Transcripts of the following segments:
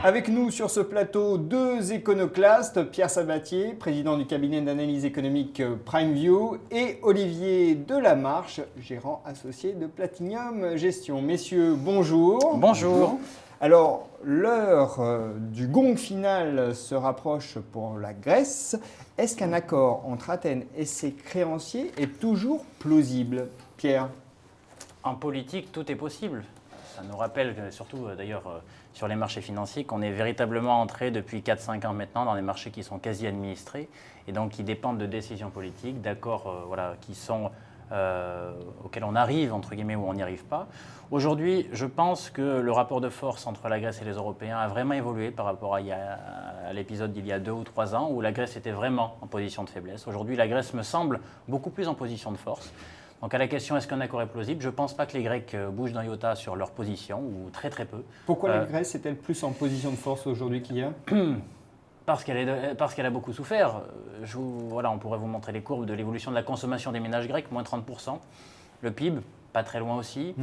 Avec nous sur ce plateau, deux éconoclastes, Pierre Sabatier, président du cabinet d'analyse économique PrimeView, et Olivier Delamarche, gérant associé de Platinum Gestion. Messieurs, bonjour. Bonjour. Alors, l'heure du gong final se rapproche pour la Grèce. Est-ce qu'un accord entre Athènes et ses créanciers est toujours plausible, Pierre ? En politique, tout est possible. Ça nous rappelle, surtout d'ailleurs sur les marchés financiers, qu'on est véritablement entré depuis 4-5 ans maintenant dans des marchés qui sont quasi administrés et donc qui dépendent de décisions politiques, d'accords qui sont, auxquels on arrive, entre guillemets, ou on n'y arrive pas. Aujourd'hui, je pense que le rapport de force entre la Grèce et les Européens a vraiment évolué par rapport à l'épisode d'il y a 2 ou 3 ans où la Grèce était vraiment en position de faiblesse. Aujourd'hui, la Grèce me semble beaucoup plus en position de force. Donc à la question est-ce qu'un accord est plausible, je ne pense pas que les Grecs bougent d'un iota sur leur position, ou très très peu. Pourquoi la Grèce est-elle plus en position de force aujourd'hui qu'hier ? Parce qu'elle a beaucoup souffert. On pourrait vous montrer les courbes de l'évolution de la consommation des ménages grecs, moins 30%. Le PIB, pas très loin aussi.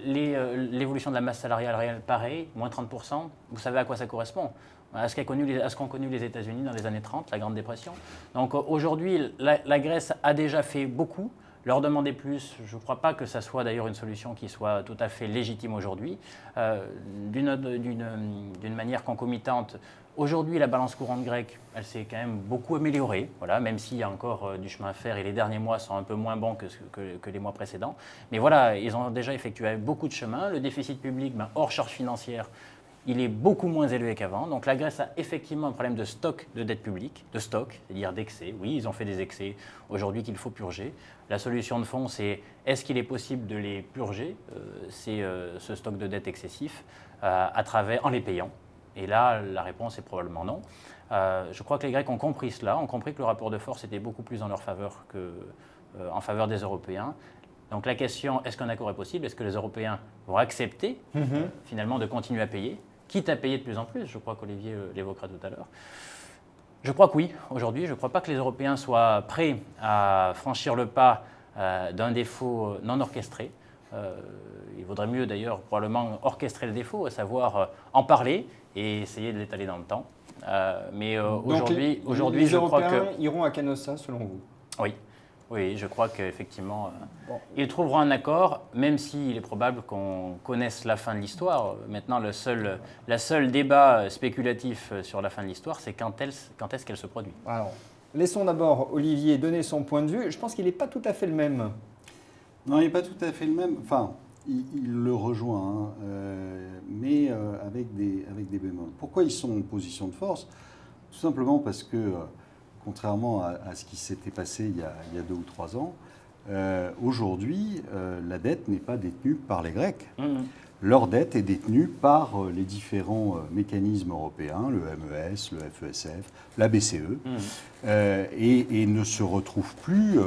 L'évolution de la masse salariale réelle, pareil, moins 30%. Vous savez à quoi ça correspond ? À ce qu'ont connu les États-Unis dans les années 30, la Grande Dépression. Donc aujourd'hui, la Grèce a déjà fait beaucoup. Leur demander plus, je ne crois pas que ça soit d'ailleurs une solution qui soit tout à fait légitime aujourd'hui. D'une manière concomitante, aujourd'hui, la balance courante grecque, elle s'est quand même beaucoup améliorée, même s'il y a encore du chemin à faire et les derniers mois sont un peu moins bons que les mois précédents. Mais voilà, ils ont déjà effectué beaucoup de chemin. Le déficit public, hors charge financière, il est beaucoup moins élevé qu'avant. Donc la Grèce a effectivement un problème de stock de dette publique, c'est-à-dire d'excès. Oui, ils ont fait des excès aujourd'hui qu'il faut purger. La solution de fond, c'est est-ce qu'il est possible de les purger, ce stock de dette excessif, en les payant ? Et là, la réponse est probablement non. Je crois que les Grecs ont compris cela, ont compris que le rapport de force était beaucoup plus en leur faveur qu'en faveur des Européens. Donc la question, est-ce qu'un accord est possible ? Est-ce que les Européens vont accepter finalement de continuer à payer ? Quitte à payer de plus en plus, je crois qu'Olivier l'évoquera tout à l'heure. Je crois que oui, aujourd'hui. Je ne crois pas que les Européens soient prêts à franchir le pas d'un défaut non orchestré. Il vaudrait mieux d'ailleurs probablement orchestrer le défaut, à savoir en parler et essayer de l'étaler dans le temps. Mais aujourd'hui, je crois que... Les Européens iront à Canossa, selon vous ? Oui, je crois qu'effectivement, ils trouveront un accord, même s'il est probable qu'on connaisse la fin de l'histoire. Maintenant, le seul débat spéculatif sur la fin de l'histoire, c'est quand est-ce qu'elle se produit. Alors, laissons d'abord Olivier donner son point de vue. Je pense qu'il n'est pas tout à fait le même. Non, il n'est pas tout à fait le même. Enfin, il le rejoint, mais avec des bémols. Pourquoi ils sont en position de force ? Tout simplement parce que... contrairement à ce qui s'était passé il y a 2 ou 3 ans, aujourd'hui, la dette n'est pas détenue par les Grecs. Leur dette est détenue par les différents mécanismes européens, le MES, le FESF, la BCE, et ne se retrouve plus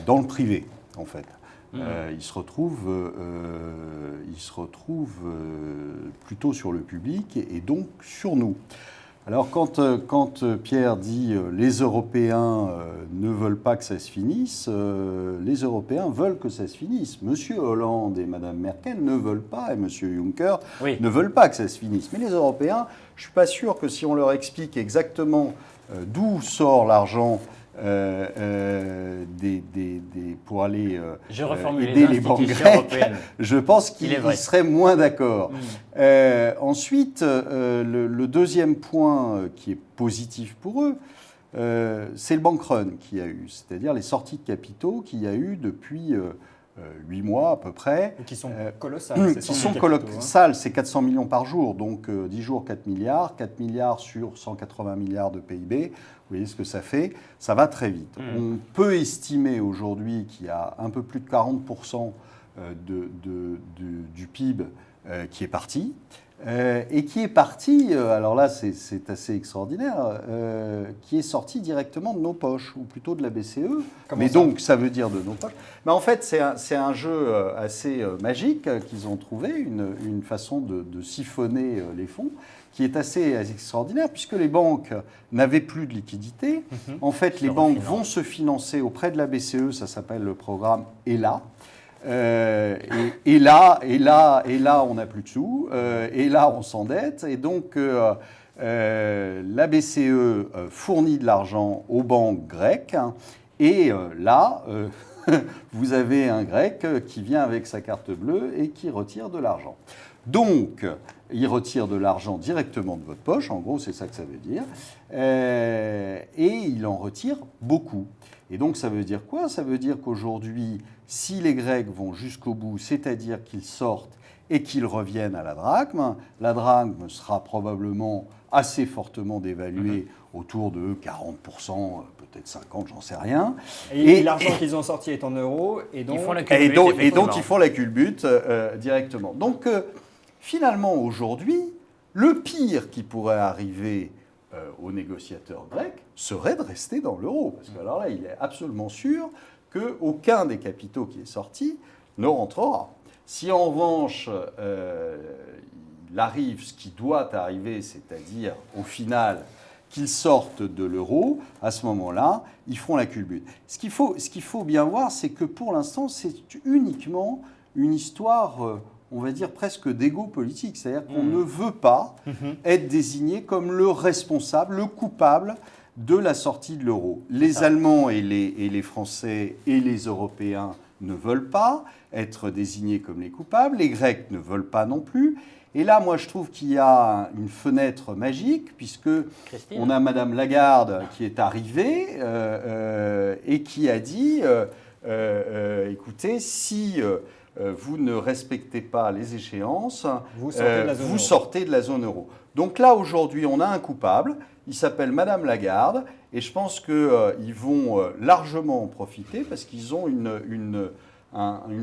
dans le privé, en fait. Ils se retrouvent plutôt sur le public et donc sur nous. Alors quand Pierre dit les Européens ne veulent pas que ça se finisse, les Européens veulent que ça se finisse. Monsieur Hollande et Madame Merkel ne veulent pas, et Monsieur Juncker ne veulent pas que ça se finisse. Mais les Européens, je ne suis pas sûr que si on leur explique exactement d'où sort l'argent pour aller aider les banques grecques, je pense qu'ils seraient moins d'accord. Ensuite, le deuxième point qui est positif pour eux, c'est le bank run qu'il y a eu, c'est-à-dire les sorties de capitaux qu'il y a eu depuis 8 mois à peu près. Et qui sont colossales. C'est 400 millions par jour, donc 10 jours 4 milliards, 4 milliards sur 180 milliards de PIB. Vous voyez ce que ça fait, ça va très vite. On peut estimer aujourd'hui qu'il y a un peu plus de 40% du PIB qui est parti. Et qui est parti, alors là c'est assez extraordinaire, qui est sorti directement de nos poches, ou plutôt de la BCE. Mais donc ça veut dire de nos poches. Mais en fait c'est un jeu assez magique qu'ils ont trouvé, une façon de siphonner les fonds, qui est assez extraordinaire, puisque les banques n'avaient plus de liquidité. En fait, les banques vont se financer auprès de la BCE, ça s'appelle le programme ELA. Et là, on n'a plus de sous. Et là, on s'endette. Et donc, la BCE fournit de l'argent aux banques grecques. Et là, vous avez un Grec qui vient avec sa carte bleue et qui retire de l'argent. Donc, il retire de l'argent directement de votre poche, en gros, c'est ça que ça veut dire, et il en retire beaucoup. Et donc, ça veut dire quoi? Ça veut dire qu'aujourd'hui, si les Grecs vont jusqu'au bout, c'est-à-dire qu'ils sortent et qu'ils reviennent à la drachme sera probablement assez fortement dévaluée, autour de 40%, peut-être 50%, j'en sais rien. Et l'argent qu'ils ont sorti est en euros, et donc ils font la culbute directement. Donc, finalement, aujourd'hui, le pire qui pourrait arriver aux négociateurs grecs serait de rester dans l'euro. Parce que alors là, il est absolument sûr qu'aucun des capitaux qui est sorti ne rentrera. Si en revanche, il arrive ce qui doit arriver, c'est-à-dire au final qu'ils sortent de l'euro, à ce moment-là, ils feront la culbute. Ce qu'il faut bien voir, c'est que pour l'instant, c'est uniquement une histoire, on va dire, presque d'égo politique. C'est-à-dire qu'on ne veut pas être désigné comme le responsable, le coupable de la sortie de l'euro. Les Allemands et les Français et les Européens ne veulent pas être désignés comme les coupables. Les Grecs ne veulent pas non plus. Et là, moi, je trouve qu'il y a une fenêtre magique, puisque on a Madame Lagarde qui est arrivée et qui a dit écoutez, si vous ne respectez pas les échéances, vous sortez de la zone euro. Donc là, aujourd'hui, on a un coupable, il s'appelle Madame Lagarde, et je pense qu'ils vont largement en profiter, parce qu'ils ont une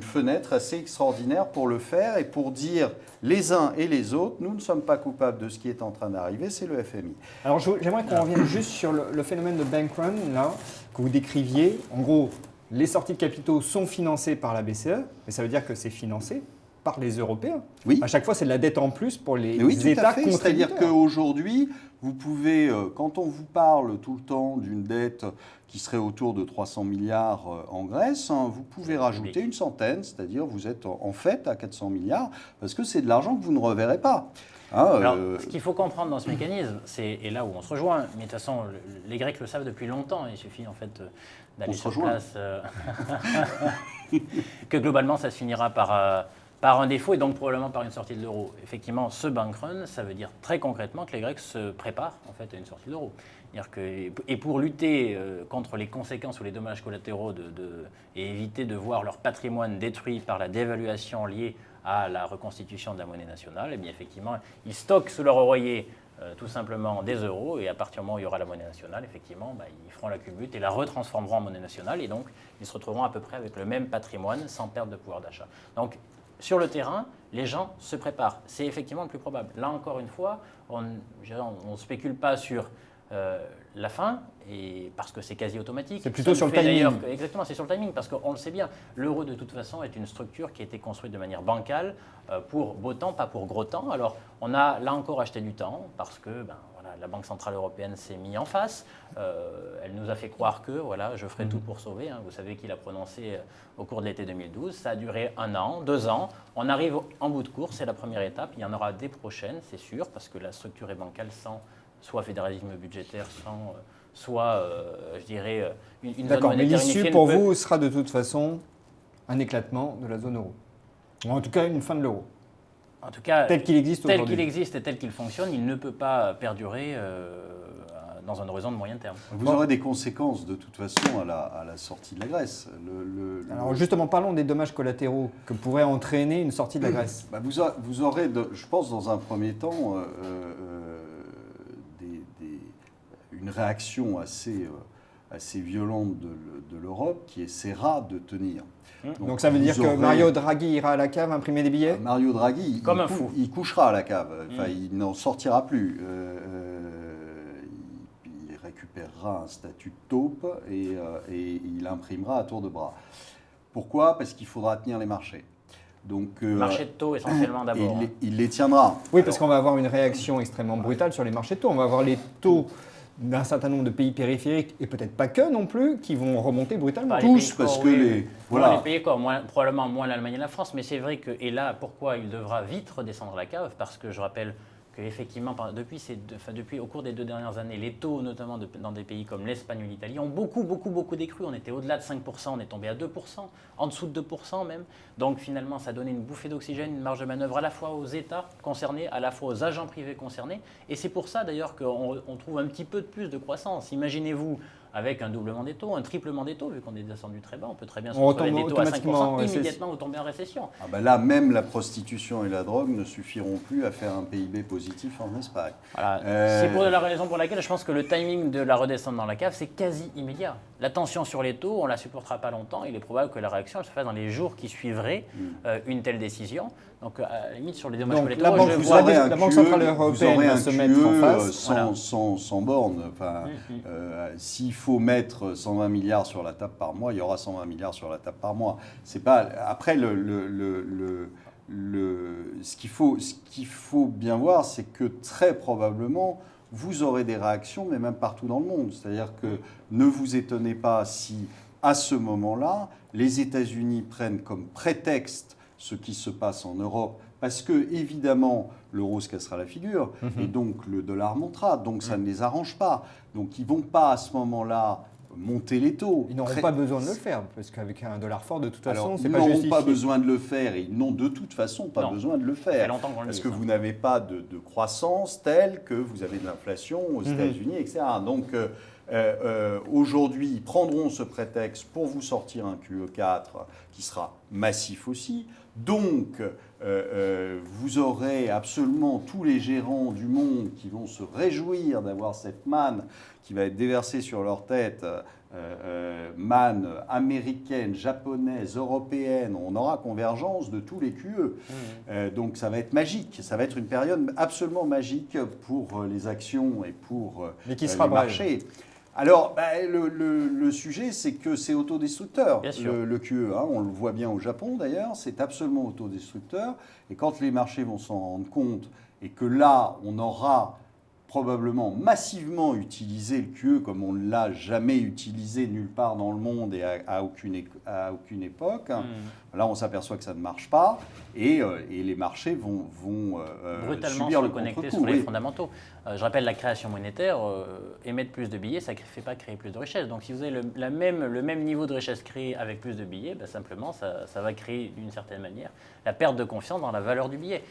fenêtre assez extraordinaire pour le faire et pour dire les uns et les autres, nous ne sommes pas coupables de ce qui est en train d'arriver, c'est le FMI. Alors j'aimerais qu'on revienne juste sur le phénomène de bank run là, que vous décriviez. En gros, les sorties de capitaux sont financées par la BCE, mais ça veut dire que c'est financé par les Européens. Oui. À chaque fois, c'est de la dette en plus pour les tout États à fait. contributeurs. C'est-à-dire qu'aujourd'hui, vous pouvez, quand on vous parle tout le temps d'une dette qui serait autour de 300 milliards en Grèce, vous pouvez rajouter une centaine, c'est-à-dire vous êtes en fait à 400 milliards, parce que c'est de l'argent que vous ne reverrez pas. Alors, ce qu'il faut comprendre dans ce mécanisme, et là où on se rejoint, mais de toute façon, les Grecs le savent depuis longtemps, il suffit en fait d'aller sur place, que globalement ça se finira par un défaut et donc probablement par une sortie de l'euro. Effectivement, ce bank run, ça veut dire très concrètement que les Grecs se préparent en fait à une sortie de l'euro. Et pour lutter contre les conséquences ou les dommages collatéraux et éviter de voir leur patrimoine détruit par la dévaluation liée à la reconstitution de la monnaie nationale, eh bien effectivement, ils stockent sous leur oreiller tout simplement des euros, et à partir du moment où il y aura la monnaie nationale, effectivement, ils feront la culbute et la retransformeront en monnaie nationale, et donc ils se retrouveront à peu près avec le même patrimoine sans perte de pouvoir d'achat. Donc, sur le terrain, les gens se préparent. C'est effectivement le plus probable. Là, encore une fois, on ne spécule pas sur la fin, et parce que c'est quasi automatique. C'est plutôt sur le timing. Exactement, c'est sur le timing, parce qu'on le sait bien. L'euro, de toute façon, est une structure qui a été construite de manière bancale, pour beau temps, pas pour gros temps. Alors, on a là encore acheté du temps, parce que la Banque Centrale Européenne s'est mise en face. Elle nous a fait croire que je ferai tout pour sauver. Vous savez qu'il a prononcé au cours de l'été 2012. Ça a duré 1 an, 2 ans. On arrive en bout de course, c'est la première étape. Il y en aura des prochaines, c'est sûr, parce que la structure est bancale sans soit fédéralisme budgétaire, soit, je dirais, une zone D'accord, mais monétaire l'issue unifiée pour vous sera de toute façon un éclatement de la zone euro. Ou en tout cas, une fin de l'euro. En tout cas, tel qu'il existe aujourd'hui. Tel qu'il existe et tel qu'il fonctionne, il ne peut pas perdurer dans un horizon de moyen terme. Vous aurez des conséquences de toute façon à la sortie de la Grèce. Alors justement, parlons des dommages collatéraux que pourrait entraîner une sortie de la Grèce. Vous aurez, je pense, dans un premier temps, une réaction assez violente de l'Europe qui essaiera de tenir. Donc ça veut dire que Mario Draghi ira à la cave imprimer des billets ? Mario Draghi, comme un fou. Il couchera à la cave, il n'en sortira plus. Il récupérera un statut de taupe et il imprimera à tour de bras. Pourquoi ? Parce qu'il faudra tenir les marchés. Donc, marché de taux essentiellement d'abord. Il les tiendra. Oui, parce qu'on va avoir une réaction extrêmement brutale sur les marchés de taux. On va avoir les taux d'un certain nombre de pays périphériques, et peut-être pas que non plus, qui vont remonter brutalement. Tous, parce que Voilà. Les pays quoi, probablement moins l'Allemagne et la France, mais c'est vrai que, et là, pourquoi il devra vite redescendre la cave? Parce que je rappelle qu'effectivement, depuis au cours des 2 dernières années, les taux, notamment dans des pays comme l'Espagne ou l'Italie, ont beaucoup décru. On était au-delà de 5%, on est tombé à 2%, en dessous de 2% même. Donc finalement, ça donnait une bouffée d'oxygène, une marge de manœuvre à la fois aux États concernés, à la fois aux agents privés concernés. Et c'est pour ça d'ailleurs qu'on trouve un petit peu de plus de croissance. Imaginez-vous, avec un doublement des taux, un triplement des taux, vu qu'on est descendu très bas, on peut très bien se retrouver des taux à 5%, immédiatement vous tombez en récession. Ah ben là, même la prostitution et la drogue ne suffiront plus à faire un PIB positif en Espagne. Voilà. C'est pour la raison pour laquelle je pense que le timing de la redescente dans la cave, c'est quasi immédiat. La tension sur les taux, on ne la supportera pas longtemps. Il est probable que la réaction elle se fasse dans les jours qui suivraient une telle décision. Donc, à la limite, sur les dommages collatéraux, la Banque centrale européenne va se mettre en face. Sans borne. Enfin, s'il faut mettre 120 milliards sur la table par mois, il y aura 120 milliards sur la table par mois. C'est pas... Après, ce qu'il faut bien voir, c'est que très probablement, vous aurez des réactions, mais même partout dans le monde. C'est-à-dire que ne vous étonnez pas si, à ce moment-là, les États-Unis prennent comme prétexte ce qui se passe en Europe, parce que, évidemment, l'euro se cassera la figure, et donc le dollar montera, donc ça ne les arrange pas. Donc ils ne vont pas, à ce moment-là, monter les taux. Ils n'auront pas besoin de le faire, parce qu'avec un dollar fort, de toute façon, c'est pas pas justifié. Ils n'auront pas besoin de le faire, et ils n'ont de toute façon pas besoin de le faire. Parce que vous n'avez pas de croissance telle que vous avez de l'inflation aux États-Unis, etc. Donc, aujourd'hui, ils prendront ce prétexte pour vous sortir un QE4 qui sera massif aussi. Donc, vous aurez absolument tous les gérants du monde qui vont se réjouir d'avoir cette manne qui va être déversée sur leur tête, manne américaine, japonaise, européenne. On aura convergence de tous les QE. Donc, ça va être magique. Ça va être une période absolument magique pour les actions et pour les marchés. Alors, le sujet, c'est que c'est autodestructeur, le QE. On le voit bien au Japon, d'ailleurs, c'est absolument autodestructeur. Et quand les marchés vont s'en rendre compte, et que là, on aura probablement massivement utilisé le QE comme on ne l'a jamais utilisé nulle part dans le monde et à aucune époque, là, on s'aperçoit que ça ne marche pas, et les marchés vont brutalement subir se le connecter contre-coup. sur les fondamentaux. Je rappelle la création monétaire, émettre plus de billets, ça ne fait pas créer plus de richesse. Donc si vous avez le même niveau de richesse créé avec plus de billets, simplement ça va créer d'une certaine manière la perte de confiance dans la valeur du billet.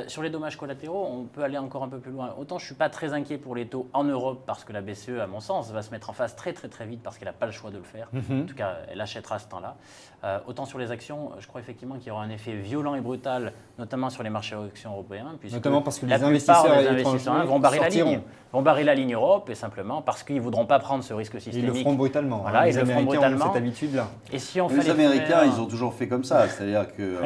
Sur les dommages collatéraux, on peut aller encore un peu plus loin. Autant je ne suis pas très inquiet pour les taux en Europe parce que la BCE, à mon sens, va se mettre en face très vite parce qu'elle n'a pas le choix de le faire. En tout cas, elle achètera ce temps-là. Autant sur les actions, je crois effectivement qu'il y aura un effet violent et brutal, notamment sur les marchés actions européens. Notamment parce que les investisseurs étrangers vont barrer la ligne Europe, et simplement parce qu'ils ne voudront pas prendre ce risque systémique. Ils le feront brutalement. Voilà, les Américains ont cette habitude-là. Et si on les Américains, ils ont toujours fait comme ça. C'est-à-dire que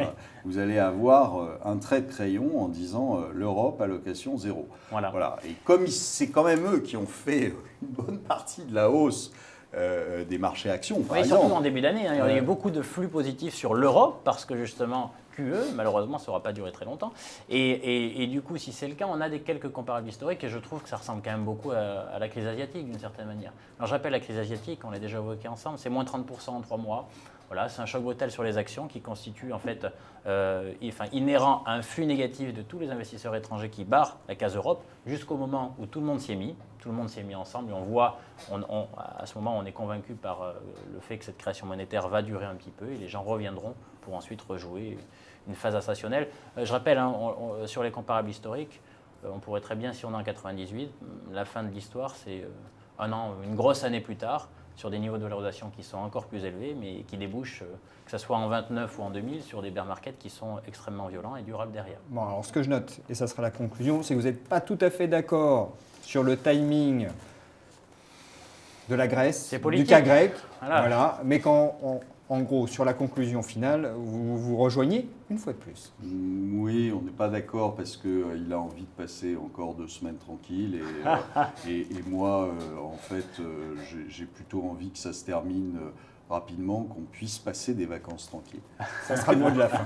vous allez avoir un trait de crayon en disant l'Europe, allocation zéro. Voilà. Et comme c'est quand même eux qui ont fait une bonne partie de la hausse des marchés actions, par exemple. Surtout en début d'année, il y a eu beaucoup de flux positifs sur l'Europe parce que justement QE, malheureusement, ça n'aura pas duré très longtemps. Et du coup, si c'est le cas, on a quelques comparables historiques et je trouve que ça ressemble quand même beaucoup à la crise asiatique d'une certaine manière. Alors je rappelle la crise asiatique, on l'a déjà évoqué ensemble, c'est moins 30% en 3 mois. Voilà, c'est un choc brutal sur les actions qui constitue en fait inhérent à un flux négatif de tous les investisseurs étrangers qui barrent la case Europe jusqu'au moment où tout le monde s'y est mis. Tout le monde s'y est mis ensemble et on voit, à ce moment, on est convaincu par le fait que cette création monétaire va durer un petit peu et les gens reviendront pour ensuite rejouer une phase ascensionnelle. Je rappelle, sur les comparables historiques, on pourrait très bien, si on est en 98, la fin de l'histoire, c'est une grosse année plus tard, sur des niveaux de valorisation qui sont encore plus élevés, mais qui débouchent, que ce soit en 29 ou en 2000, sur des bear markets qui sont extrêmement violents et durables derrière. Bon, alors ce que je note, et ça sera la conclusion, c'est que vous n'êtes pas tout à fait d'accord sur le timing de la Grèce, du cas grec, voilà. Mais en gros, sur la conclusion finale, vous vous rejoignez une fois de plus. Oui, on n'est pas d'accord parce qu'il a envie de passer encore 2 semaines tranquilles. Et moi, en fait, j'ai plutôt envie que ça se termine rapidement, qu'on puisse passer des vacances tranquilles. Ça sera le mot de la fin.